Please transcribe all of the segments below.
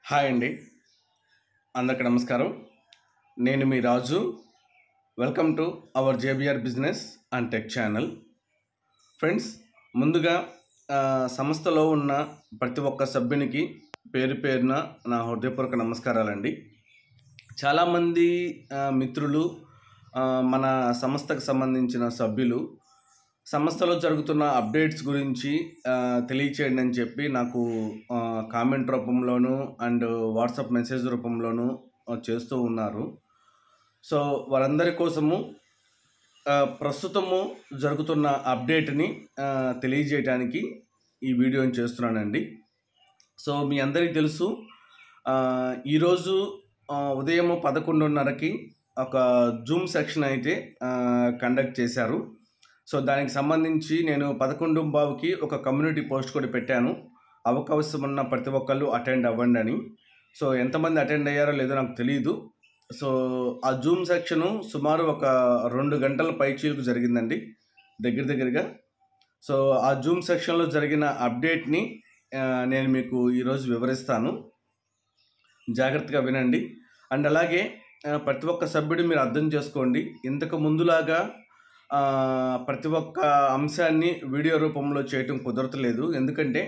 Hi అండి, అందరికి నమస్కారం. నేను మీ Raju. Welcome to our JBR business and tech channel. Friends, ముందుగా సంస్థలో ఉన్న ప్రతి ఒక్క సభ్యునికి పేరు పేరున నా హృదయపూర్వక నమస్కారాలండి. చాలామంది మిత్రులు, మన సంస్థకు సంబంధించిన సభ్యులు సంస్థలో జరుగుతున్న అప్డేట్స్ గురించి తెలియచేయండి అని చెప్పి నాకు కామెంట్ రూపంలోనూ అండ్ వాట్సాప్ మెసేజ్ రూపంలోనూ చేస్తూ ఉన్నారు. సో వారందరి కోసము ప్రస్తుతము జరుగుతున్న అప్డేట్ని తెలియజేయడానికి ఈ వీడియోని చేస్తున్నానండి. సో మీ అందరికీ తెలుసు, ఈరోజు ఉదయం 11:30కి ఒక జూమ్ సెక్షన్ అయితే కండక్ట్ చేశారు. సో దానికి సంబంధించి నేను 11:15కి ఒక కమ్యూనిటీ పోస్ట్ కూడా పెట్టాను, అవకాశం ఉన్న ప్రతి ఒక్కళ్ళు అటెండ్ అవ్వండి అని. సో ఎంతమంది అటెండ్ అయ్యారో లేదో నాకు తెలియదు. సో ఆ జూమ్ సెక్షను సుమారు ఒక 2 గంటల పైచీలకు జరిగిందండి, దగ్గరగా. సో ఆ జూమ్ సెక్షన్లో జరిగిన అప్డేట్ని నేను మీకు ఈరోజు వివరిస్తాను, జాగ్రత్తగా వినండి. అండ్ అలాగే ప్రతి ఒక్క సభ్యుడు మీరు అర్థం చేసుకోండి, ఇంతకు ముందులాగా ప్రతి ఒక్క అంశాన్ని వీడియో రూపంలో చేయటం కుదరట్లేదు. ఎందుకంటే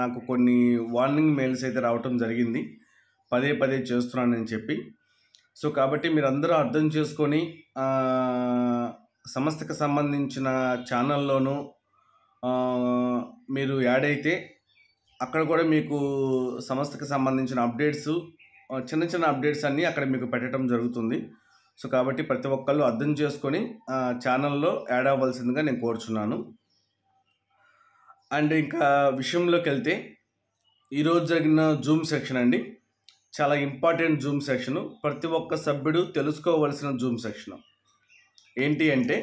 నాకు కొన్ని వార్నింగ్ మెయిల్స్ అయితే రావటం జరిగింది, పదే చేస్తున్నానని చెప్పి. సో కాబట్టి మీరు అందరూ అర్థం చేసుకొని సంస్థకు సంబంధించిన ఛానల్లోనూ మీరు యాడ్ అయితే అక్కడ కూడా మీకు సంస్థకు సంబంధించిన అప్డేట్స్, చిన్న అప్డేట్స్ అన్నీ అక్కడ మీకు పెట్టడం జరుగుతుంది. సో కాబట్టి ప్రతి ఒక్కళ్ళు అర్థం చేసుకొని ఛానల్లో యాడ్ అవ్వాల్సిందిగా నేను కోరుచున్నాను. అండ్ ఇంకా విషయంలోకి వెళ్తే, ఈరోజు జరిగిన జూమ్ సెక్షన్ అండి, చాలా ఇంపార్టెంట్ జూమ్ సెక్షను, ప్రతి ఒక్క సభ్యుడు తెలుసుకోవాల్సిన జూమ్ సెక్షన్. ఏంటి అంటే,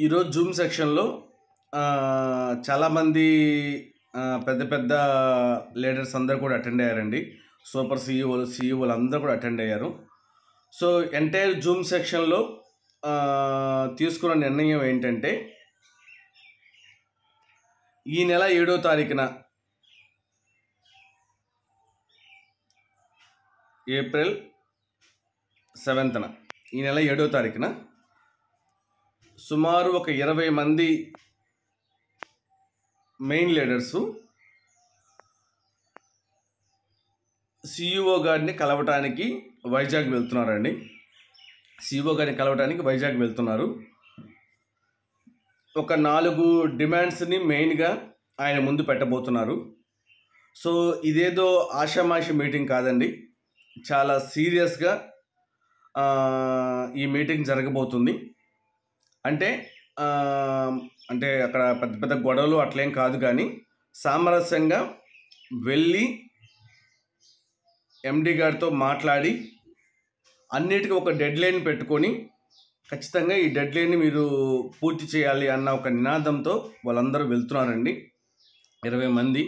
ఈరోజు జూమ్ సెక్షన్లో చాలామంది పెద్ద లీడర్స్ అందరూ కూడా అటెండ్ అయ్యారండి. సూపర్ సీఈఓలు అందరూ కూడా అటెండ్ అయ్యారు. సో ఎంటైర్ జూమ్ సెక్షన్లో తీసుకున్న నిర్ణయం ఏంటంటే, ఈ నెల 7వ తారీఖున, ఏప్రిల్ 7న, ఈ నెల 7వ తారీఖున సుమారు ఒక 20 మంది మెయిన్ లీడర్సు సిఇఓ గారిని కలవటానికి వైజాగ్ వెళ్తున్నారండి. సిఇఓ గారిని కలవటానికి వైజాగ్ వెళ్తున్నారు. ఒక 4 డిమాండ్స్ని మెయిన్గా ఆయన ముందు పెట్టబోతున్నారు. సో ఇదేదో ఆషామాషి మీటింగ్ కాదండి, చాలా సీరియస్గా ఈ మీటింగ్ జరగబోతుంది. అంటే అక్కడ పెద్ద గొడవలు అట్లేం కాదు, కానీ సామరస్యంగా వెళ్ళి ఎండి గారితో మాట్లాడి అన్నిటికీ ఒక డెడ్లైన్ పెట్టుకొని ఖచ్చితంగా ఈ డెడ్లైన్ని మీరు పూర్తి చేయాలి అన్న ఒక నినాదంతో వాళ్ళందరూ వెళ్తున్నారండి, 20 మంది.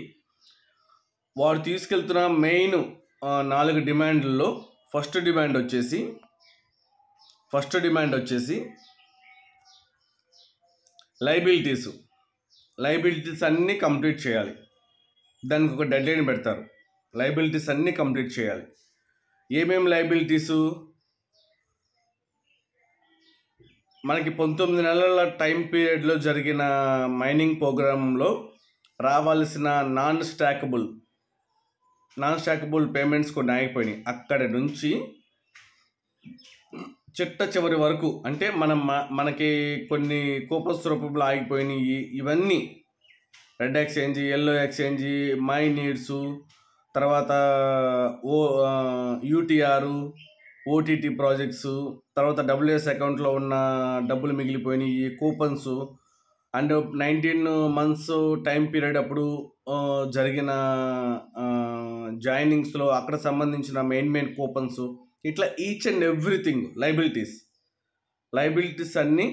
వారు తీసుకెళ్తున్న మెయిన్ 4 డిమాండ్లలో ఫస్ట్ డిమాండ్ వచ్చేసి లైబిలిటీస్ అన్నీ కంప్లీట్ చేయాలి. దానికి ఒక డెడ్లైన్ పెడతారు, లైబిలిటీస్ అన్నీ కంప్లీట్ చేయాలి. ఏమేమి లైబిలిటీసు? మనకి 19 నెలల టైం పీరియడ్లో జరిగిన మైనింగ్ ప్రోగ్రాంలో రావాల్సిన నాన్ స్టాకబుల్ పేమెంట్స్ కొన్ని ఆగిపోయినాయి. అక్కడి నుంచి చివరి వరకు, అంటే మనకి కొన్ని కూపన్స్ రూపంలో ఆగిపోయినాయి. ఇవన్నీ red exchange, yellow exchange, my needs, తర్వాత యూటీఆర్, ఓటీటీ ప్రాజెక్ట్స్, తర్వాత డబ్ల్యూఎస్ అకౌంట్లో ఉన్న డబ్బులు మిగిలిపోయినాయి, coupons, and 19 months time period అప్పుడు జరిగిన జాయినింగ్స్లో అక్కడ సంబంధించిన మెయిన్ కూపన్స్, ఇట్లా ఈచ్ అండ్ ఎవ్రీథింగ్ లైబిలిటీస్ అన్నీ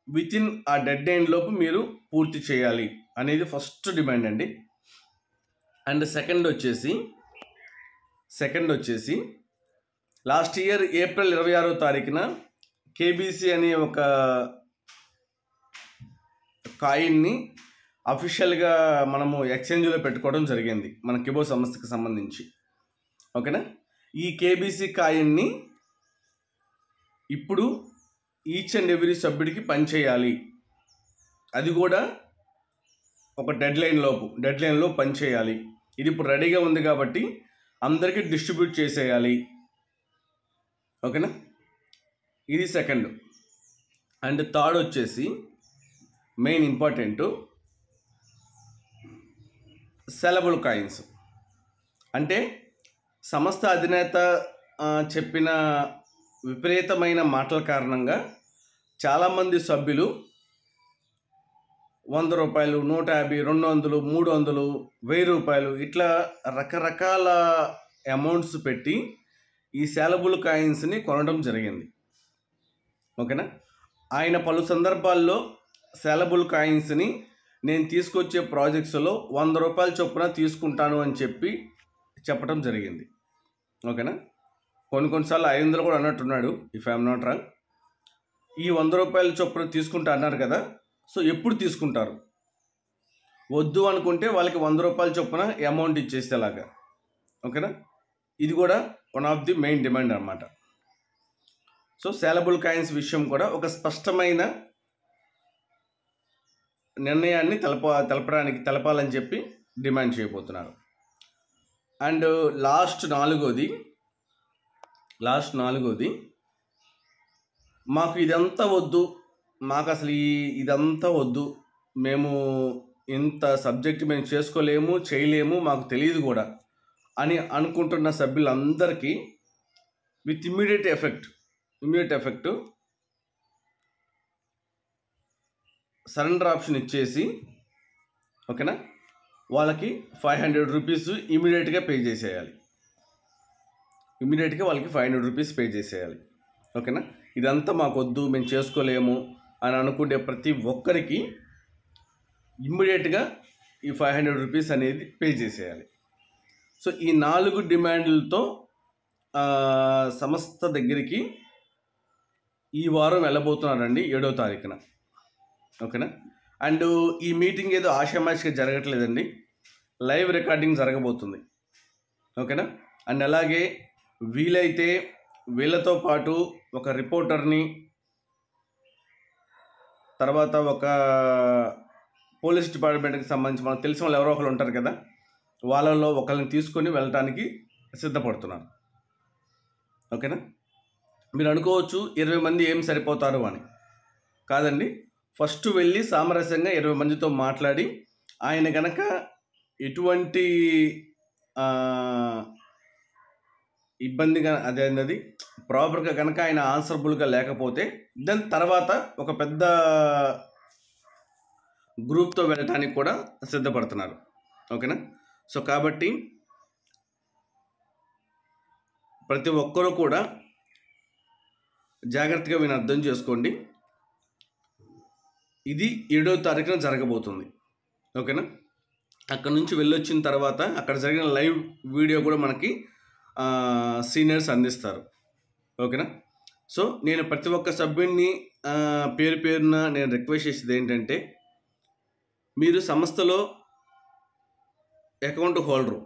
వితిన్ ఆ డెడ్ లైన్ లోపు మీరు పూర్తి చేయాలి అనేది ఫస్ట్ డిమాండ్ అండి. అండ్ సెకండ్ వచ్చేసి లాస్ట్ ఇయర్ ఏప్రిల్ 26వ తారీఖున కేబీసీ అనే ఒక కాయిన్ని అఫీషియల్గా మనము ఎక్స్చేంజ్లో పెట్టుకోవడం జరిగింది మన కిబో సంస్థకి సంబంధించి. ఓకేనా. ఈ కేబీసీ కాయిన్ని ఇప్పుడు ఈచ్ అండ్ ఎవ్రీ సభ్యుడికి పనిచేయాలి. అది కూడా ఒక డెడ్లైన్లో పనిచేయాలి. ఇది ఇప్పుడు రెడీగా ఉంది కాబట్టి అందరికీ డిస్ట్రిబ్యూట్ చేసేయాలి. ఓకేనా. ఇది సెకండ్. అండ్ థర్డ్ వచ్చేసి మెయిన్ ఇంపార్టెంట్ సెలబుల్ కాయిన్స్. అంటే సంస్థ అధినేత చెప్పిన విపరీతమైన మాటల కారణంగా చాలామంది సభ్యులు 100 రూపాయలు, 150, 200, 300, 1000 రూపాయలు ఇట్లా రకరకాల అమౌంట్స్ పెట్టి ఈ సెలబుల్ కాయిన్స్ని కొనడం జరిగింది. ఓకేనా. ఆయన పలు సందర్భాల్లో సెలబుల్ కాయిన్స్ని నేను తీసుకొచ్చే ప్రాజెక్ట్స్లో 100 రూపాయల చొప్పున తీసుకుంటాను అని చెప్పడం జరిగింది. ఓకేనా. కొన్నిసార్లు 500 కూడా అన్నట్టున్నాడు, ఇఫ్ ఐఎమ్ నాట్ రాంగ్. ఈ 100 రూపాయల చొప్పున తీసుకుంటా అన్నారు కదా, సో ఎప్పుడు తీసుకుంటారు? వద్దు అనుకుంటే వాళ్ళకి 100 రూపాయల చొప్పున అమౌంట్ ఇచ్చేసేలాగా. ఓకేనా. ఇది కూడా one of the main demand అన్నమాట. సో సెలబుల్ కాయిన్స్ విషయం కూడా ఒక స్పష్టమైన నిర్ణయాన్ని తెలపాలని చెప్పి డిమాండ్ చేయబోతున్నారు. అండ్ లాస్ట్ నాలుగోది మాకు ఇదంతా వద్దు, మాకు అసలు ఇదంతా వద్దు, మేము ఇంత సబ్జెక్ట్ మేము చేసుకోలేము, చేయలేము, మాకు తెలియదు కూడా అని అనుకుంటున్న సభ్యులందరికీ with immediate effect surrender option ఇచ్చేసి, ఓకేనా, వాళ్ళకి 500 రూపీస్ ఇమీడియట్గా పే చేసేయాలి. వాళ్ళకి 500 రూపీస్ పే చేసేయాలి. ఓకేనా. ఇదంతా మాకు వద్దు, మేము చేసుకోలేము అని అనుకునే ప్రతి ఒక్కరికి ఇమ్మీడియట్గా ఈ 500 రూపీస్ అనేది పే చేసేయాలి. సో ఈ 4 డిమాండ్లతో సంస్థ దగ్గరికి ఈ వారం వెళ్ళబోతున్నారండి, 7వ తారీఖున. ఓకేనా. అండ్ ఈ మీటింగ్ ఏదో ఆషామాషిగా జరగట్లేదండి, లైవ్ రికార్డింగ్ జరగబోతుంది. ఓకేనా. అండ్ అలాగే వీలైతే వీళ్ళతో పాటు ఒక రిపోర్టర్ని, తర్వాత ఒక పోలీస్ డిపార్ట్మెంట్కి సంబంధించి మనకు తెలిసిన వాళ్ళు ఎవరో ఒకరు ఉంటారు కదా, వాళ్ళలో ఒకరిని తీసుకొని వెళ్ళటానికి సిద్ధపడుతున్నారు. ఓకేనా. మీరు అనుకోవచ్చు 20 మంది ఏం సరిపోతారు అని. కాదండి, ఫస్ట్ వెళ్ళి సామరస్యంగా 20 మందితో మాట్లాడి ఆయన కనుక ఎటువంటి ఇబ్బందిగా అదేంది ప్రాపర్గా కనుక ఆయన ఆన్సరబుల్గా లేకపోతే దాని తర్వాత ఒక పెద్ద గ్రూప్తో వెళ్ళటానికి కూడా సిద్ధపడుతున్నారు. ఓకేనా. సో కాబట్టి ప్రతి ఒక్కరూ కూడా జాగ్రత్తగా విని అర్థం చేసుకోండి. ఇది 7వ తారీఖున జరగబోతుంది. ఓకేనా. అక్కడ నుంచి వెళ్ళొచ్చిన తర్వాత అక్కడ జరిగిన లైవ్ వీడియో కూడా మనకి సీనియర్స్ అందిస్తారు. ఓకేనా. సో నేను ప్రతి ఒక్క సభ్యుడిని పేరున నేను రిక్వెస్ట్ చేసేది ఏంటంటే, మీరు సంస్థలో అకౌంట్ హోల్డరు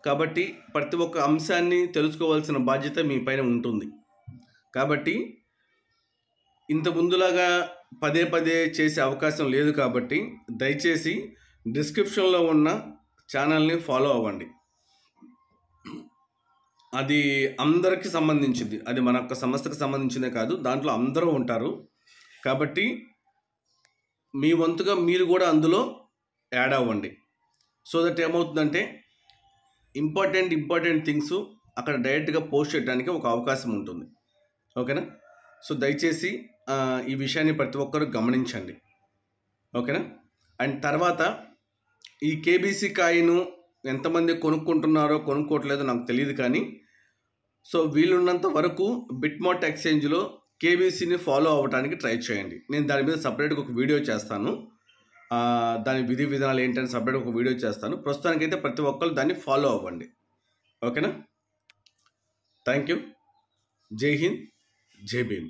కాబట్టి ప్రతి ఒక్క అంశాన్ని తెలుసుకోవాల్సిన బాధ్యత మీ పైన ఉంటుంది. కాబట్టి ఇంత ముందులాగా పదే చేసే అవకాశం లేదు. కాబట్టి దయచేసి డిస్క్రిప్షన్లో ఉన్న ఛానల్ని ఫాలో అవ్వండి. అది అందరికీ సంబంధించింది, అది మన యొక్క సంస్థకు సంబంధించిందే కాదు, దాంట్లో అందరూ ఉంటారు. కాబట్టి మీ వంతుగా మీరు కూడా అందులో యాడ్ అవ్వండి. సో దట్ ఏమవుతుందంటే ఇంపార్టెంట్ థింగ్స్ అక్కడ డైరెక్ట్గా పోస్ట్ చేయడానికి ఒక అవకాశం ఉంటుంది. ఓకేనా. సో దయచేసి ఈ విషయాన్ని ప్రతి ఒక్కరూ గమనించండి. ఓకేనా. అండ్ తర్వాత ఈ కేబీసీ కాయిను ఎంతమంది కొనుక్కుంటున్నారో కొనుక్కోవట్లేదో నాకు తెలియదు, కానీ సో వీలున్నంత వరకు బిట్మార్ట్ ఎక్స్చేంజ్లో కేబీసీని ఫాలో అవ్వడానికి ట్రై చేయండి. నేను దాని మీద సపరేట్గా ఒక వీడియో చేస్తాను, దాని విధి విధానాలు ఏంటని సపరేట్గా ఒక వీడియో చేస్తాను. ప్రస్తుతానికైతే ప్రతి ఒక్కరు దాన్ని ఫాలో అవ్వండి. ఓకేనా. Thank you. జై హింద్, జై భీమ్.